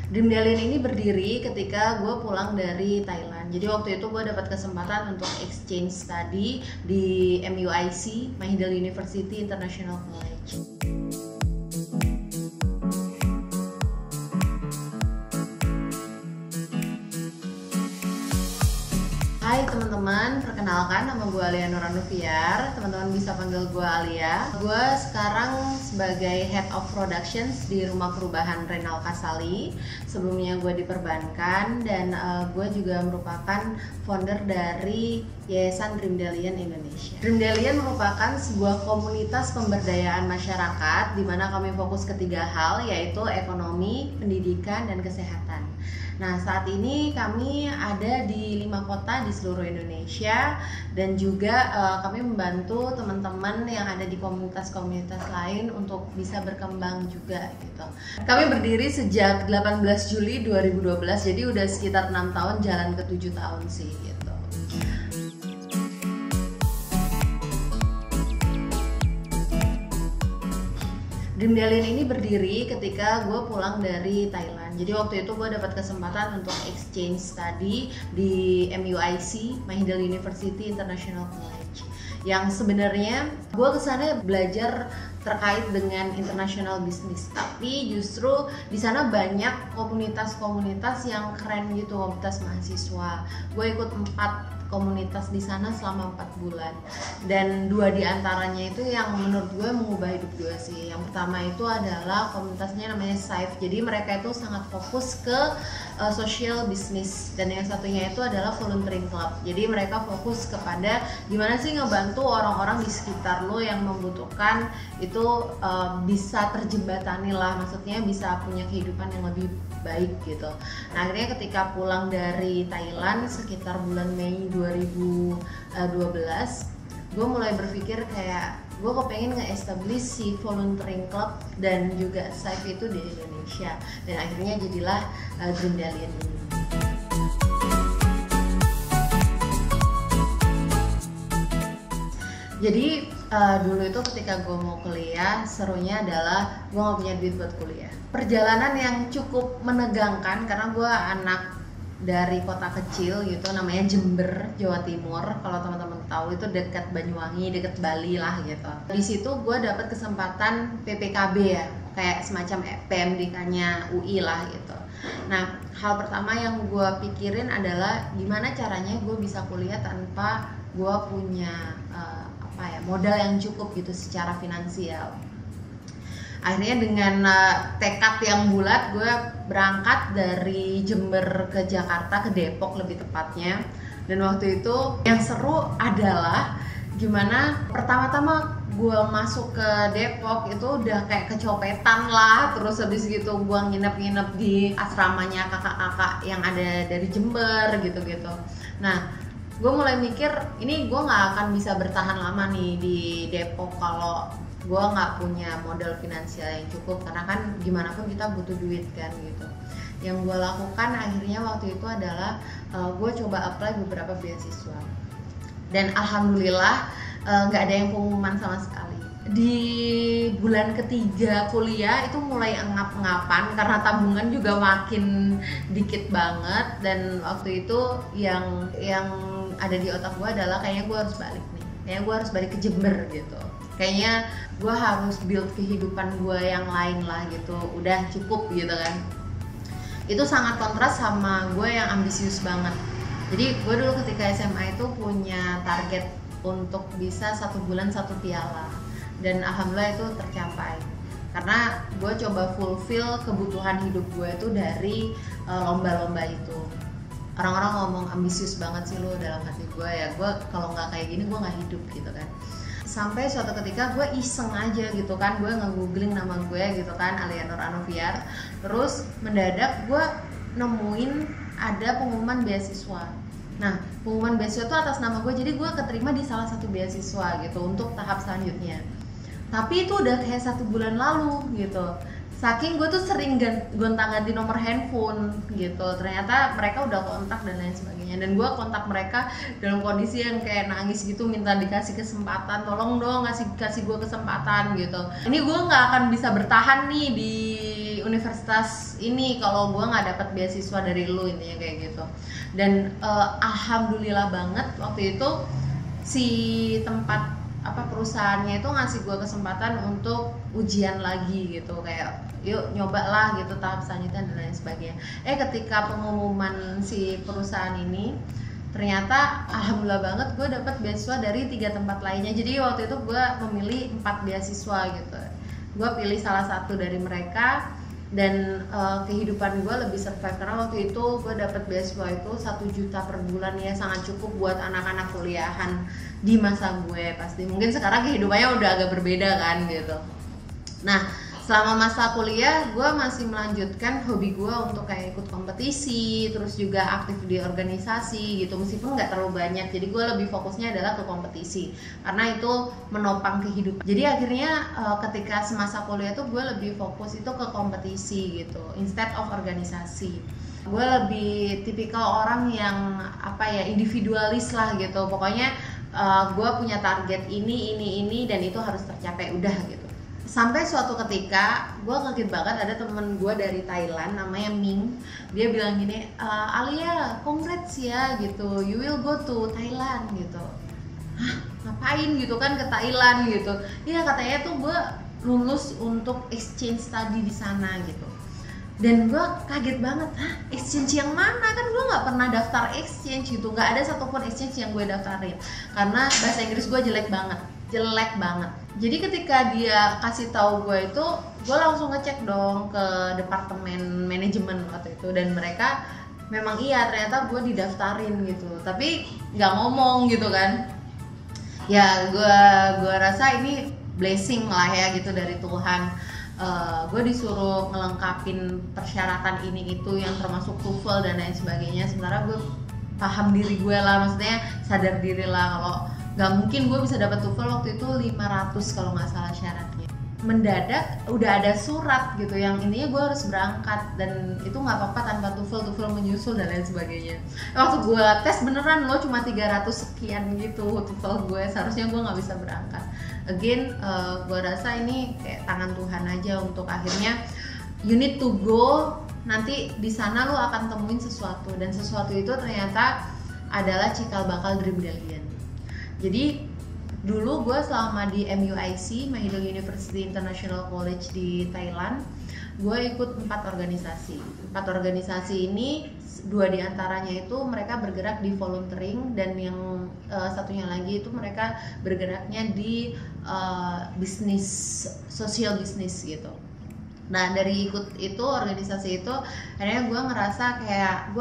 Dreamdalian ini berdiri ketika gue pulang dari Thailand. Jadi waktu itu gue dapat kesempatan untuk exchange study di MUIC, Mahidol University International College. Hai teman-teman, perkenalkan nama gue Alia Nuranufiar. Teman-teman bisa panggil gue Alia. Gue sekarang sebagai Head of Productions di Rumah Perubahan Renal Kasali. Sebelumnya gue di perbankan dan gue juga merupakan founder dari Yayasan Dreamdalian Indonesia. Dreamdalian merupakan sebuah komunitas pemberdayaan masyarakat di mana kami fokus ke 3 hal, yaitu ekonomi, pendidikan, dan kesehatan. Nah, saat ini kami ada di 5 kota di seluruh Indonesia dan juga kami membantu teman-teman yang ada di komunitas-komunitas lain untuk bisa berkembang juga gitu. Kami berdiri sejak 18 Juli 2012, jadi udah sekitar 6 tahun, jalan ke 7 tahun sih gitu. Dreamdalian ini berdiri ketika gue pulang dari Thailand. Jadi waktu itu gue dapat kesempatan untuk exchange study di MUIC, Mahidol University International College. Yang sebenarnya gue kesana belajar terkait dengan international business, tapi justru di sana banyak komunitas-komunitas yang keren gitu, komunitas mahasiswa. Gue ikut 4 komunitas di sana selama 4 bulan dan 2 diantaranya itu yang menurut gue mengubah hidup gue sih. Yang pertama itu adalah komunitasnya namanya SAIF, jadi mereka itu sangat fokus ke social business, dan yang satunya itu adalah volunteering club. Jadi mereka fokus kepada gimana sih ngebantu orang-orang di sekitar lo yang membutuhkan itu bisa terjembatani lah, maksudnya bisa punya kehidupan yang lebih baik gitu. Nah, akhirnya ketika pulang dari Thailand sekitar bulan Mei 2012, gue mulai berpikir kayak gue kepengen nge-establish si volunteering club dan juga SAIF itu di Indonesia, dan akhirnya jadilah Dreamdalian ini. Jadi dulu itu ketika gue mau kuliah, serunya adalah gue gak punya duit buat kuliah. Perjalanan yang cukup menegangkan karena gue anak dari kota kecil gitu, namanya Jember, Jawa Timur. Kalau teman-teman tahu itu dekat Banyuwangi, dekat Bali lah gitu. Di situ gue dapat kesempatan PPKB ya, kayak semacam PMDK-nya UI lah gitu. Nah, hal pertama yang gue pikirin adalah gimana caranya gue bisa kuliah tanpa gue punya modal yang cukup gitu secara finansial. Akhirnya dengan tekad yang bulat, gue berangkat dari Jember ke Jakarta, ke Depok lebih tepatnya. Dan waktu itu yang seru adalah gimana pertama-tama gue masuk ke Depok itu udah kayak kecopetan lah. Terus habis gitu gue nginep-nginep di asramanya kakak-kakak yang ada dari Jember gitu-gitu. Nah, gue mulai mikir ini gue nggak akan bisa bertahan lama nih di Depok kalau gue nggak punya modal finansial yang cukup, karena kan gimana pun kita butuh duit kan gitu. Yang gue lakukan akhirnya waktu itu adalah gue coba apply beberapa beasiswa, dan alhamdulillah nggak ada yang pengumuman sama sekali. Di bulan ketiga kuliah itu mulai engap-engapan karena tabungan juga makin dikit banget, dan waktu itu yang ada di otak gue adalah kayaknya gue harus balik nih, kayaknya gue harus balik ke Jember gitu. Kayaknya gue harus build kehidupan gue yang lain lah gitu, udah cukup gitu kan. Itu sangat kontras sama gue yang ambisius banget. Jadi gue dulu ketika SMA itu punya target untuk bisa 1 bulan 1 piala, dan alhamdulillah itu tercapai karena gue coba fulfill kebutuhan hidup gue itu dari lomba-lomba itu. Orang-orang ngomong ambisius banget sih lo, dalam hati gue ya, gue kalau nggak kayak gini gue nggak hidup gitu kan. Sampai suatu ketika gue iseng aja gitu kan, gue nge-googling nama gue gitu kan, Alia Nuranufiar. Terus mendadak gue nemuin ada pengumuman beasiswa. Nah, pengumuman beasiswa itu atas nama gue, jadi gue keterima di salah satu beasiswa gitu untuk tahap selanjutnya. Tapi itu udah kayak 1 bulan lalu gitu. Saking gue tuh sering gonta-ganti nomor handphone gitu, ternyata mereka udah kontak dan lain sebagainya. Dan gue kontak mereka dalam kondisi yang kayak nangis gitu, minta dikasih kesempatan, tolong dong kasih gue kesempatan gitu. Ini gue nggak akan bisa bertahan nih di universitas ini kalau gue nggak dapat beasiswa dari lu, intinya kayak gitu. Dan alhamdulillah banget waktu itu si tempat perusahaannya itu ngasih gue kesempatan untuk ujian lagi gitu, kayak yuk nyobalah gitu tahap selanjutnya dan lain sebagainya. Ketika pengumuman si perusahaan ini, ternyata alhamdulillah banget gue dapat beasiswa dari 3 tempat lainnya. Jadi waktu itu gue memilih 4 beasiswa gitu. Gue pilih salah satu dari mereka, dan kehidupan gue lebih survive karena waktu itu gue dapat beasiswa itu 1 juta per bulan, ya sangat cukup buat anak-anak kuliahan di masa gue. Pasti mungkin sekarang kehidupannya udah agak berbeda kan gitu. Nah, selama masa kuliah gue masih melanjutkan hobi gue untuk kayak ikut kompetisi, terus juga aktif di organisasi gitu, meskipun nggak terlalu banyak. Jadi gue lebih fokusnya adalah ke kompetisi karena itu menopang kehidupan. Jadi akhirnya ketika semasa kuliah tuh gue lebih fokus itu ke kompetisi gitu instead of organisasi. Gue lebih tipikal orang yang individualis lah gitu. Pokoknya gue punya target ini dan itu harus tercapai, udah gitu. Sampai suatu ketika gue kaget banget, ada temen gue dari Thailand namanya Ming. Dia bilang gini, Alia congrats ya gitu, you will go to Thailand gitu. Hah, ngapain gitu kan ke Thailand gitu? Iya, katanya tuh gue lulus untuk exchange study di sana gitu. Dan gue kaget banget, hah, exchange yang mana? Kan gue nggak pernah daftar exchange gitu, nggak ada satupun exchange yang gue daftarin karena bahasa Inggris gue jelek banget. Jadi ketika dia kasih tahu gue itu, gue langsung ngecek dong ke departemen manajemen waktu itu, dan mereka memang iya ternyata gue didaftarin gitu, tapi nggak ngomong gitu kan. Ya gue rasa ini blessing lah ya gitu dari Tuhan. Gue disuruh ngelengkapin persyaratan ini itu yang termasuk TOEFL dan lain sebagainya. Sementara gue paham diri gue lah, maksudnya sadar diri lah kalau nggak mungkin gue bisa dapat TOEFL waktu itu 500 kalau nggak salah syaratnya. Mendadak udah ada surat gitu yang intinya gue harus berangkat, dan itu nggak apa-apa tanpa TOEFL menyusul dan lain sebagainya. Waktu gue tes beneran loh cuma 300 sekian gitu TOEFL gue, seharusnya gue nggak bisa berangkat. Again, gue rasa ini kayak tangan Tuhan aja untuk akhirnya you need to go. Nanti di sana lo akan temuin sesuatu, dan sesuatu itu ternyata adalah cikal bakal Dream Dalian. Jadi dulu gue selama di MUIC, Mahidol University International College di Thailand, gue ikut 4 organisasi. 4 organisasi ini, 2 diantaranya itu mereka bergerak di volunteering, dan yang satunya lagi itu mereka bergeraknya di bisnis, social business gitu. Nah, dari ikut itu organisasi itu, akhirnya gue ngerasa kayak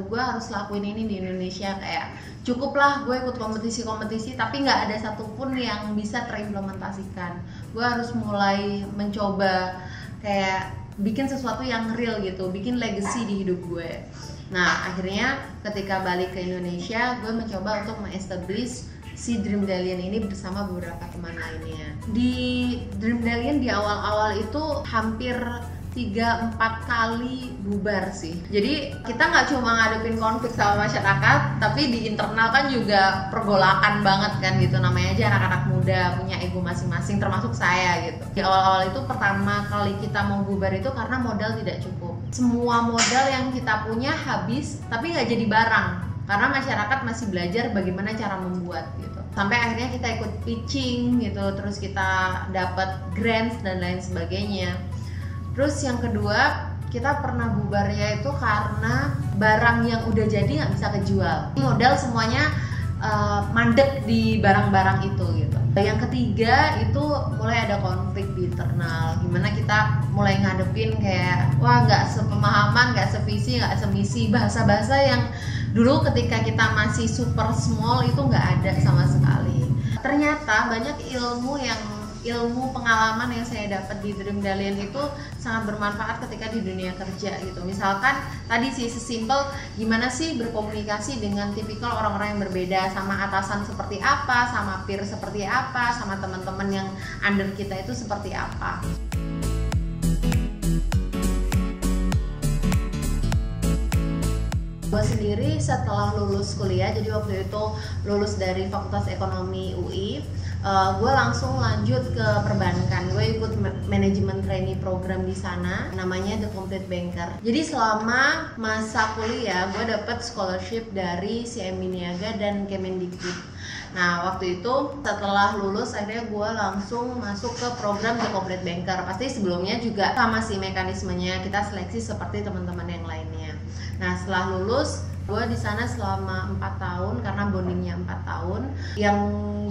gue harus lakuin ini di Indonesia. Kayak cukuplah gue ikut kompetisi tapi nggak ada satupun yang bisa terimplementasikan. Gue harus mulai mencoba kayak bikin sesuatu yang real gitu, bikin legacy di hidup gue. Nah, akhirnya ketika balik ke Indonesia, gue mencoba untuk meng-establish si Dream Dalian ini bersama beberapa teman lainnya. Di Dream Dalian di awal-awal itu hampir 3-4 kali bubar sih. Jadi kita nggak cuma ngadepin konflik sama masyarakat, tapi di internal kan juga pergolakan banget kan gitu. Namanya aja anak-anak muda punya ego masing-masing, termasuk saya gitu. Di awal-awal itu pertama kali kita mau bubar itu karena modal tidak cukup. Semua modal yang kita punya habis, tapi nggak jadi barang. Karena masyarakat masih belajar bagaimana cara membuat gitu. Sampai akhirnya kita ikut pitching gitu, terus kita dapat grants dan lain sebagainya. Terus yang kedua, kita pernah bubarnya itu karena barang yang udah jadi nggak bisa kejual. Modal semuanya mandek di barang-barang itu gitu. Yang ketiga itu mulai ada konflik di internal. Gimana kita mulai ngadepin kayak nggak sepemahaman, nggak sevisi, nggak semisi, bahasa-bahasa yang dulu ketika kita masih super small itu nggak ada sama sekali. Ternyata banyak ilmu pengalaman yang saya dapat di Dream Dalian itu sangat bermanfaat ketika di dunia kerja gitu. Misalkan tadi sih sesimpel gimana sih berkomunikasi dengan tipikal orang-orang yang berbeda, sama atasan seperti apa, sama peer seperti apa, sama teman-teman yang under kita itu seperti apa. Gue sendiri setelah lulus kuliah, jadi waktu itu lulus dari Fakultas Ekonomi UI, gue langsung lanjut ke perbankan. Gue ikut manajemen trainee program di sana, namanya The Complete Banker. Jadi selama masa kuliah gue dapet scholarship dari CMB Niaga dan Kemendikbud. Nah waktu itu setelah lulus akhirnya gue langsung masuk ke program The Complete Banker. Pasti sebelumnya juga sama sih mekanismenya, kita seleksi seperti teman-teman yang lainnya. Nah setelah lulus gue di sana selama 4 tahun karena bondingnya 4 tahun. Yang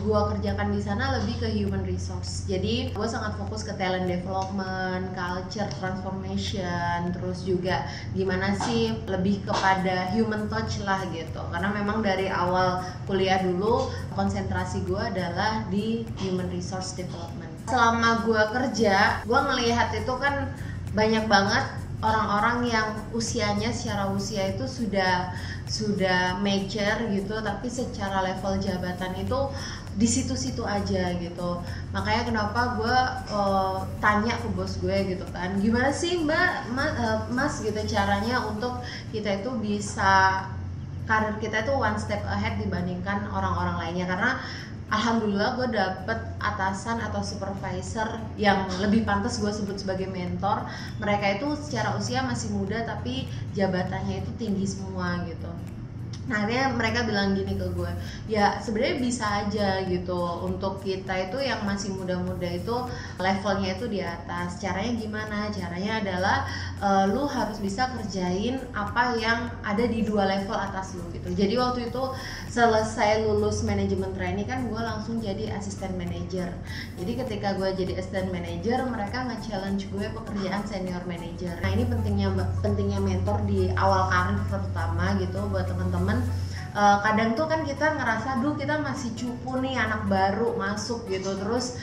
gue kerjakan di sana lebih ke human resource. Jadi gue sangat fokus ke talent development, culture transformation, terus juga gimana sih lebih kepada human touch lah gitu. Karena memang dari awal kuliah dulu konsentrasi gue adalah di human resource development. Selama gue kerja, gue ngelihat itu kan banyak banget orang-orang yang usianya secara usia itu sudah mature gitu, tapi secara level jabatan itu di situ-situ aja gitu. Makanya kenapa gue tanya ke bos gue gitu kan, gimana sih mas gitu caranya untuk kita itu bisa karir kita itu one step ahead dibandingkan orang-orang lainnya. Karena alhamdulillah gue dapet atasan atau supervisor yang lebih pantas gue sebut sebagai mentor. Mereka itu secara usia masih muda tapi jabatannya itu tinggi semua gitu. Nah akhirnya mereka bilang gini ke gue, ya sebenarnya bisa aja gitu untuk kita itu yang masih muda-muda itu levelnya itu di atas. Caranya gimana? Caranya adalah lu harus bisa kerjain apa yang ada di 2 level atas lu gitu. Jadi waktu itu selesai lulus manajemen trainee kan gue langsung jadi asisten manager. Jadi ketika gue jadi asisten manager, mereka nge-challenge gue pekerjaan senior manager. Nah ini pentingnya mentor di awal karir terutama gitu buat teman-teman. Kadang tuh kan kita ngerasa duh kita masih cupu nih, anak baru masuk gitu, terus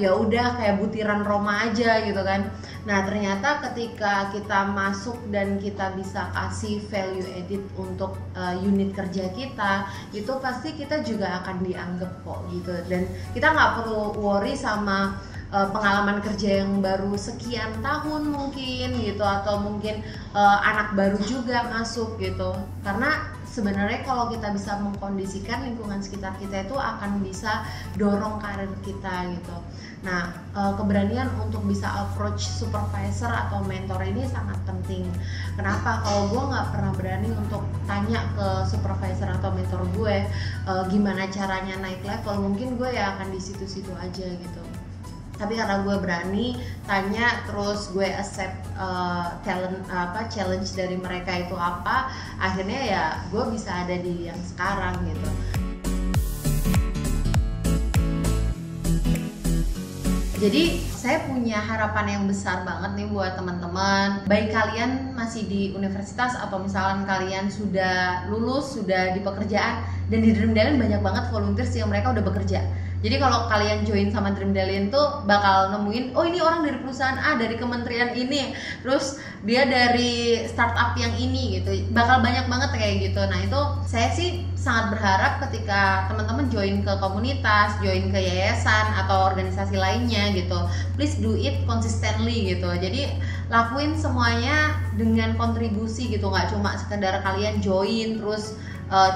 ya udah kayak butiran Roma aja gitu kan. Nah ternyata ketika kita masuk dan kita bisa kasih value added untuk unit kerja kita, itu pasti kita juga akan dianggap kok gitu. Dan kita nggak perlu worry sama pengalaman kerja yang baru sekian tahun mungkin gitu, atau mungkin anak baru juga masuk gitu. Karena sebenarnya kalau kita bisa mengkondisikan lingkungan sekitar kita itu akan bisa dorong karir kita gitu. Nah keberanian untuk bisa approach supervisor atau mentor ini sangat penting. Kenapa? Kalau gue nggak pernah berani untuk tanya ke supervisor atau mentor gue gimana caranya naik level, mungkin gue ya akan di situ-situ aja gitu. Tapi karena gue berani tanya, terus gue accept challenge dari mereka itu apa, akhirnya ya gue bisa ada di yang sekarang gitu. Jadi saya punya harapan yang besar banget nih buat teman-teman, baik kalian masih di universitas atau misalkan kalian sudah lulus, sudah di pekerjaan, dan di Dream Dalian banyak banget volunteers yang mereka udah bekerja. Jadi kalau kalian join sama Dream Dalian tuh bakal nemuin, oh ini orang dari perusahaan A, dari kementerian ini, terus dia dari startup yang ini gitu. Bakal banyak banget kayak gitu. Nah itu saya sih sangat berharap ketika teman-teman join ke komunitas, join ke yayasan atau organisasi lainnya gitu, please do it consistently gitu. Jadi lakuin semuanya dengan kontribusi gitu, nggak cuma sekedar kalian join terus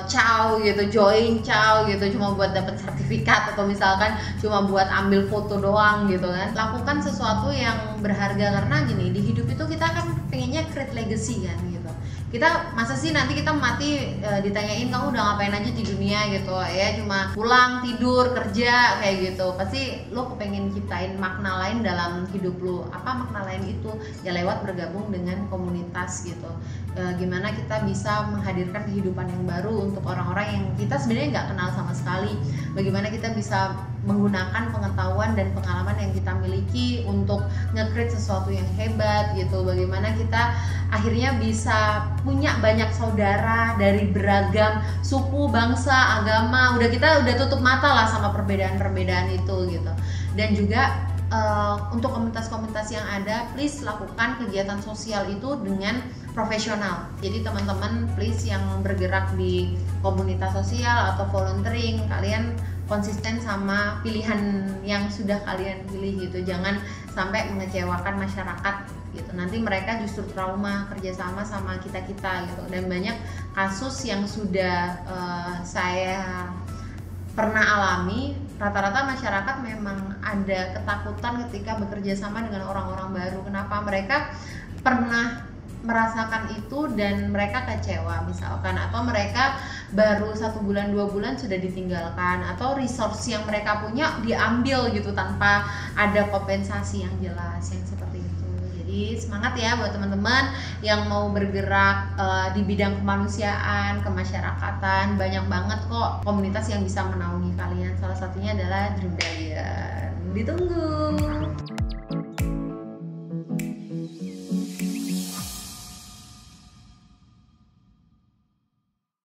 ciao gitu, join ciao gitu cuma buat dapat sertifikat atau misalkan cuma buat ambil foto doang gitu kan. Lakukan sesuatu yang berharga, karena gini, di hidup itu kita kan pengennya create legacy kan gitu. Kita masa sih nanti kita mati ditanyain kamu udah ngapain aja di dunia gitu ya, cuma pulang tidur kerja kayak gitu. Pasti lo kepengen ciptain makna lain dalam hidup lo. Apa makna lain itu? Ya lewat bergabung dengan komunitas gitu. Gimana kita bisa menghadirkan kehidupan yang baru untuk orang-orang yang kita sebenarnya nggak kenal sama sekali. Bagaimana kita bisa menggunakan pengetahuan dan pengalaman yang kita miliki untuk nge-create sesuatu yang hebat gitu. Bagaimana kita akhirnya bisa punya banyak saudara dari beragam suku, bangsa, agama. Kita udah tutup mata lah sama perbedaan-perbedaan itu gitu. Dan juga untuk komunitas-komunitas yang ada, please lakukan kegiatan sosial itu dengan profesional. Jadi teman-teman please yang bergerak di komunitas sosial atau volunteering, kalian konsisten sama pilihan yang sudah kalian pilih gitu. Jangan sampai mengecewakan masyarakat gitu. Nanti mereka justru trauma kerjasama sama kita-kita gitu. Dan banyak kasus yang sudah saya pernah alami, rata-rata masyarakat memang ada ketakutan ketika bekerja sama dengan orang-orang baru. Kenapa? Mereka pernah merasakan itu dan mereka kecewa misalkan, atau mereka baru 1 bulan 2 bulan sudah ditinggalkan, atau resource yang mereka punya diambil gitu tanpa ada kompensasi yang jelas, yang seperti itu. Jadi semangat ya buat teman-teman yang mau bergerak di bidang kemanusiaan, kemasyarakatan. Banyak banget kok komunitas yang bisa menaungi kalian. Salah satunya adalah Dream Dragon. Ditunggu.